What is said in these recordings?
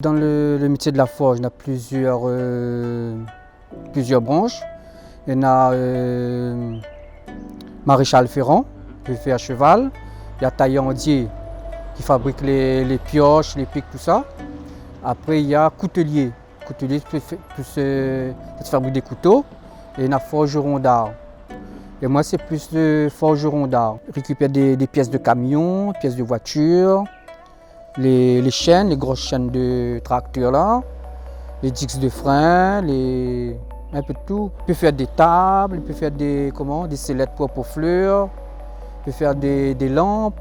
Dans le métier de la forge, il y a plusieurs branches. Il y en a maréchal ferrant, qui fait à cheval. Il y a taillandier, qui fabrique les pioches, les pics, tout ça. Après, il y a coutelier. Coutelier qui fabrique des couteaux. Et il y a forgeron d'art. Et moi, c'est plus de forgeron d'art. Je récupère des pièces de camions, pièces de voitures. Les chaînes, les grosses chaînes de tracteurs là, les disques de frein, un peu de tout. Il peut faire des tables, il peut faire des sellettes propres aux fleurs, il peut faire des lampes.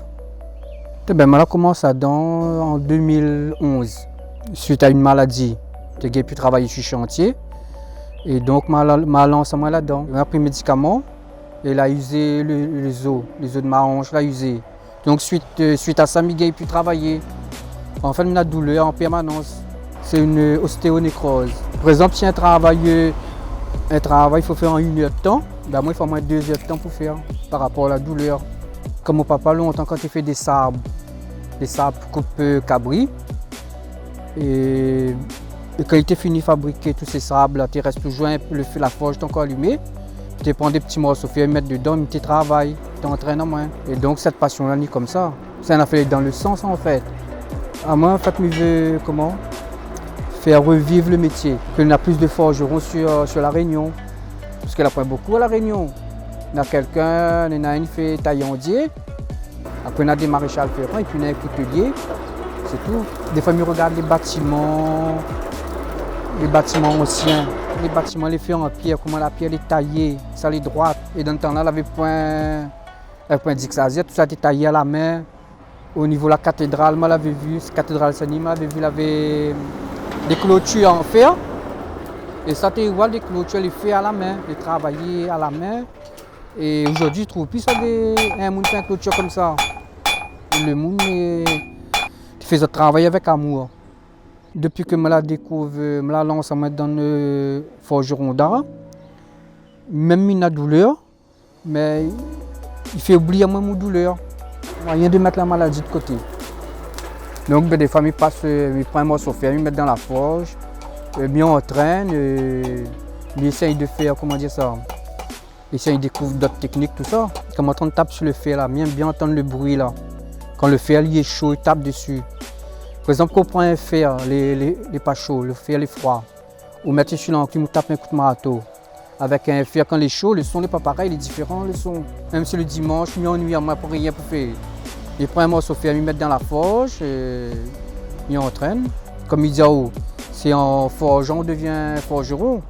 Moi, j'ai commencé en 2011, suite à une maladie. Je n'ai pu travailler sur chantier. Et donc, je lancé là-dedans. J'ai pris médicaments et il a usé les os de ma hanche, l'a usé. Donc, suite à ça, je n'ai pu travailler. En fait, une douleur en permanence. C'est une ostéonécrose. Par exemple, si un travail, il faut faire en 1 heure de temps, ben moi, il faut au moins 2 heures de temps pour faire, par rapport à la douleur. Comme mon papa, longtemps, quand il fait des sabres coupe cabri, et quand il était fini de fabriquer tous ces sabres, il reste toujours la forge est encore allumée. Tu prends des petits morceaux, tu mettre dedans, tu travailles, tu entraînes en main. Et donc, cette passion-là, ni comme ça. Ça en a fait dans le sens, en fait. Moi, en fait, je veux faire revivre le métier. Qu'il y a plus de forgerons sur la Réunion. Parce qu'il n'y en a pas beaucoup à la Réunion. Il y a un qui fait taillandier. Après, il y a des maréchals ferrants et puis il y a un coutelier. C'est tout. Des fois, je regarde les bâtiments anciens. Les bâtiments, les faits en pierre, comment la pierre est taillée, ça les droite. Et dans le temps-là, il y avait point d'Ixasia, tout ça était taillé à la main. Au niveau de la cathédrale, je l'avais vu, la cathédrale Saint-Denis, il avait des clôtures en fer. Et ça, tu vois, des clôtures, les faits à la main, les travailler à la main. Et aujourd'hui, je trouve plus ça un monde qui fait une clôture comme ça. Le monde fait ce travail avec amour. Depuis que je la découvre, je la lance dans le forgeron d'art, même il a douleur, mais il fait oublier moi mon douleur. Rien de mettre la maladie de côté. Donc des fois, je prends un morceau de fer, je mets dans la forge, je entraîne, je essaye de faire, essaye de découvrir d'autres techniques, tout ça. Quand on tape sur le fer, là, bien entendre le bruit là. Quand le fer est chaud, il tape dessus. Par exemple, quand on prend un fer, les pas chauds, le fer est froid, on met sur l'enclume, on tape un coup de marteau. Avec un fer, quand il est chaud, le son n'est pas pareil, il est différent le son. Même si le dimanche, je m'ennuie à moi pour rien pour faire. Je prends un morceau de fer, je mets dans la forge, je entraîne. Comme il dit, c'est en forgeant, on devient forgeron.